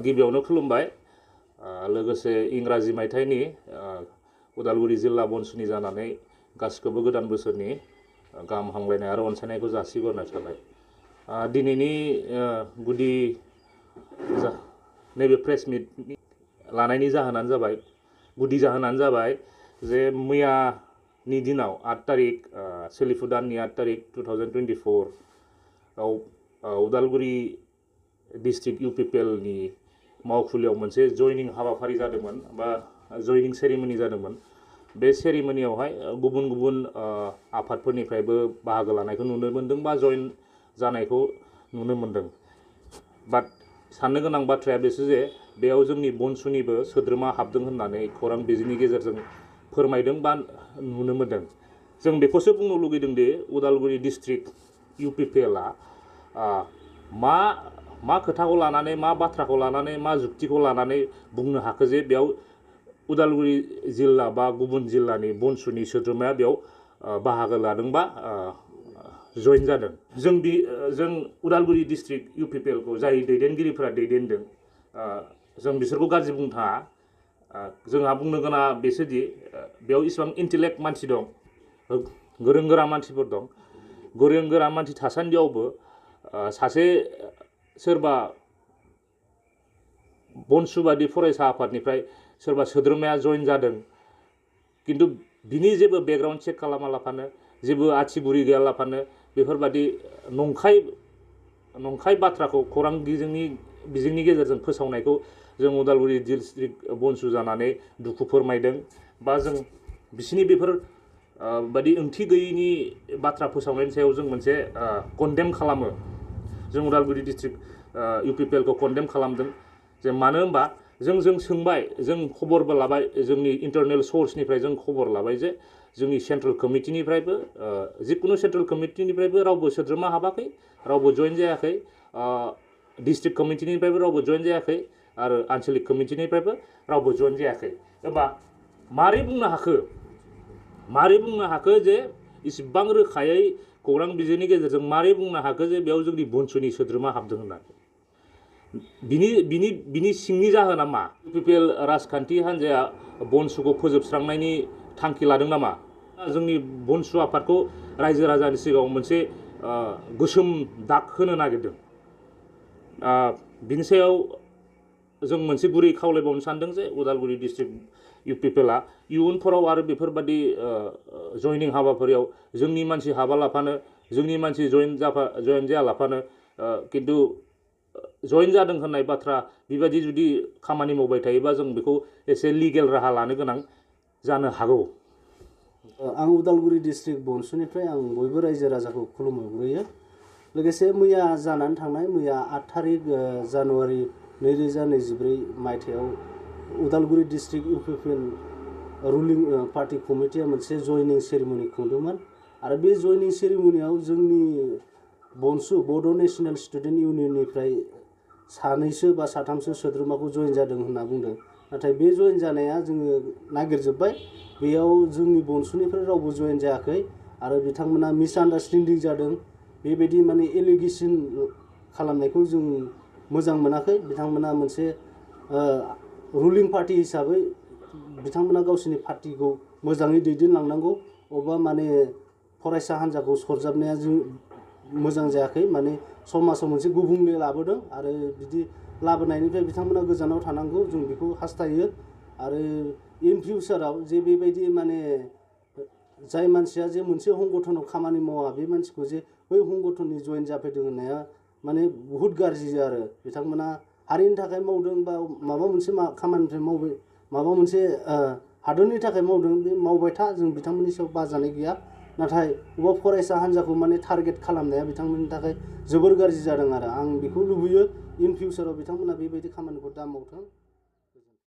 गिबियावनो खुलुमबाय लोगोसे इंराजि मायथाइनि उदालगुरि जिल्ला बनसुनि जानानै गासिखौबो गोदान बोसोरनि गाहाम हामलायनाय आरो अनसायनायखौ जासिहरनाय थाबाय। दिनैनि गुदि नैबे प्रेस मिट लानायनि जाहोनानो जाबाय गुदि जाहोनानो जाबाय जे मैयानि दिनाव 8 तारिख सोलिफु दाननि 8 तारिख 2024 आव उदालगुरि डिस्ट्रिक्ट UPPLनि मावखुलियाव मोनसे जयनिं हाबाफारि जादोंमोन बा जयनिं सेरेमनि जादोंमोन। बे सेरेमनियावहाय गुबुन गुबुन आफादफोरनिफ्रायबो बाहागो लानायखौ नुनो मोनदों बा जयन जानायखौ नुनो मोनदों। बाट साननो गोनां बाथ्राया बेसो जे बेयाव जोंनि बनसुनिबो सोद्रोमा हाबदों होननानै खौरां बिजोंनि गेजेरजों फोरमायदों बा नुनो मोनदों। जों बेखौसो बुंनो लुगैदों दि उदालगुरि डिस्ट्रिक्ट UPPLआ मा खोथाखौ लानानै मा बाथ्राखौ लानानै मा जुक्तिखौ लानानै बुंनो हाखो जे बेयाव उदालगुरि जिल्ला बा गुबुन जिल्लानि बनसुनि सोद्रोमाया बेयाव बाहागो लादों बा जयन जादों। जों उदालगुरि डिस्ट्रिक्ट UPPLखौ जाय दैदेनगिरिफोरा दैदेनदों जों बिसोरखौ गाज्रि बुंनो थाङा। जोंहा बुंनो गोनां बेसोदि बेयाव इसिबां इन्टेलेक्ट मानसि दं, गोरों गोरा मानसिफोर दं। गोरों गोरा मानसि थासान्दियावबो सासे सोरबा बनसु बादि फरायसा आफादनिफ्राय सोरबा सोद्रोमाया जयन जादों किन्तु बिनि जेबो बेकग्राउन्ड चेक खालामालाफानो जेबो आथिगुरि गैयालाफानो बेफोरबादि नंखाय बाथ्राखौ खौरां बिजोंनि गेजेरजों फोसावनायखौ जों उदालगुरि डिस्ट्रिक्ट बनसु जानानै दुखु फोरमायदों बा जों बिसिनि बेफोर बादि ओंथि गैयैनि बाथ्रा फोसावनायनि सायाव जों मोनसे कन्डेम खालामो। जों उदालगुरि डिस्ट्रिक्ट UPPLखौ कन्डेम खालामदों जे मानो होनबा जों सोंबाय, जों खबरबो लाबाय, जोंनि इन्टारनेल सर्सनिफ्राय जों खबर लाबाय जे जोंनि सेन्ट्रेल कमिटिनिफ्रायबो जिकुनु सेन्ट्रेल कमिटिनिफ्रायबो रावबो सोद्रोमा हाबाखै, रावबो जयन जायाखै, डिस्ट्रिक्ट कमिटिनिफ्रायबो रावबो जयन जायाखै आरो आन्चलिक कमिटिनिफ्रायबो रावबो जयन जायाखै। एबा मारै बुंनो हाखो जे इसिबां रोखायै खौरां बिजोंनि गेजेरजों मारै बुंनो हाखो जे बेयाव जोंनि बनसुनि सोद्रोमा हाबदों होननानै? बिनि सिंनि जाहोना मा? UPPL राजखान्थि हान्जाया बनसुखौ फोजोबस्रांनायनि थांखि लादों नामा? जोंनि बनसु आफादखौ रायजो राजानि सिगाङाव मोनसे गोसोम दाग होनो नागिरदों। बिनि सायाव जों मोनसे गुरै खावलायबावनो सानदों जे उदालगुरि डिस्ट्रिक्ट UPPLआ इयुनफोराव आरो बेफोरबादि जयनिं हाबाफारियाव जोंनि मानसि हाबालाफानो जोंनि मानसि जयन जायालाफानो किन्तु जयन जादों होननाय बाथ्रा बेबायदि जुदि खामानि मावबाय थायोबा जों बेखौ एसे लिगेल राहा लानो गोनां जानो हागौ। आं उदालगुरि डिस्ट्रिक्ट बनसुनिफ्राय आं बयबो रायजो राजाखौ खुलुमहरग्रोयो। लोगोसे मैया जानानै थांनाय 8 तारिख जानुवारि 2024 मायथाइयाव Udalguri district UPPL ruling party कमिटिया मोनसे जयनिं सेरेमनि खुंदोंमोन आरो बे जयनिं सेरेमनियाव जोंनि बनसु बड' नेशनेल स्टुडेन्ट इउनियननिफ्राय सानैसो बा साथामसो सोद्रोमाखौ जयन जादों होनना बुंदों। नाथाय बे जयन जानाया जोङो नागिरजोब्बाय, बेयाव जोंनि बनसुनिफ्राय रावबो जयन जायाखै आरो बिथांमोना मिसआन्डारस्टेन्डिं जादों। बेबायदि माने एलिगेसन खालामनायखौ जों मोजां मोनाखै। बिथांमोना मोनसे रुलिं पार्टी हिसाबै बिथांमोना गावसोरनि पार्टीखौ मोजाङै दैदेनलांनांगौ। अबा माने फरायसा हान्जाखौ सरजाबनाया जों मोजां जायाखै, माने समाजाव मोनसे गुबुंले लाबोदों आरो बिदि लाबोनायनिफ्राय बिथांमोना गोजानाव थानांगौ जों बेखौ हास्थायो। आरो इन फिउचाराव जे बेबायदि माने जाय मानसिया जे मोनसे संगठनाव खामानि मावा बे मानसिखौ जे बै संगठननि जयन जाफैदों होननाया माने बुहुत गाज्रि आरो बिथांमोना हारिनि थाखाय मावदों बा माबा मोनसे खामानिनिफ्राय मावबाय, माबा मोनसे हादरनि थाखाय मावदों, बे मावबाय था, जों बिथांमोननि सायाव बाजानाय गैया। नाथाय अबा फरायसा हान्जाखौ माने टारगेट खालामनाया बिथांमोननि थाखाय जोबोर गाज्रि जादों आरो आं बेखौ लुबैयो इन फिउचाराव बिथांमोना बेबायदि खामानिखौ दा मावथों।